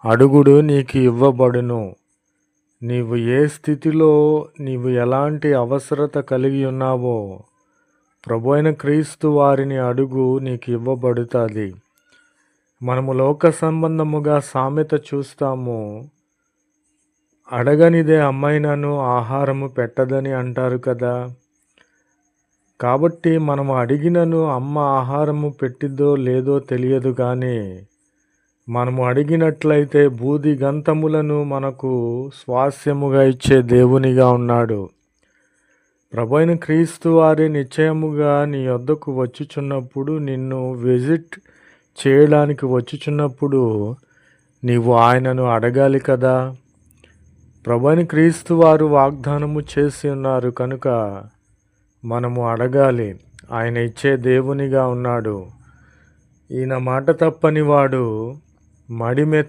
అడుగుడు నీకు ఇవ్వబడును. నీవు ఏ స్థితిలో నీవు ఎలాంటి అవసరత కలిగి ఉన్నావో ప్రభువైన క్రీస్తు వారిని అడుగు, నీకు ఇవ్వబడుతుంది. మనము లోక సంబంధముగా సామెత చూస్తాము. అడగనిదే అమ్మైనను ఆహారము పెట్టదని అంటారు కదా. కాబట్టి మనము అడిగినను అమ్మ ఆహారము పెట్టిద్దో లేదో తెలియదు, కానీ మనము అడిగినట్లయితే బూది గంతములను మనకు స్వాస్యముగా ఇచ్చే దేవునిగా ఉన్నాడు. ప్రభువైన క్రీస్తు వారి నిశ్చయముగా నీ యొద్దకు వచ్చుచున్నప్పుడు, నిన్ను విజిట్ చేయడానికి వచ్చుచున్నప్పుడు నీవు ఆయనను అడగాలి కదా. ప్రభువైన క్రీస్తు వారు వాగ్దానము చేసి ఉన్నారు కనుక మనము అడగాలి. ఆయన ఇచ్చే దేవునిగా ఉన్నాడు. ఈయన మాట తప్పని వాడు మడిమె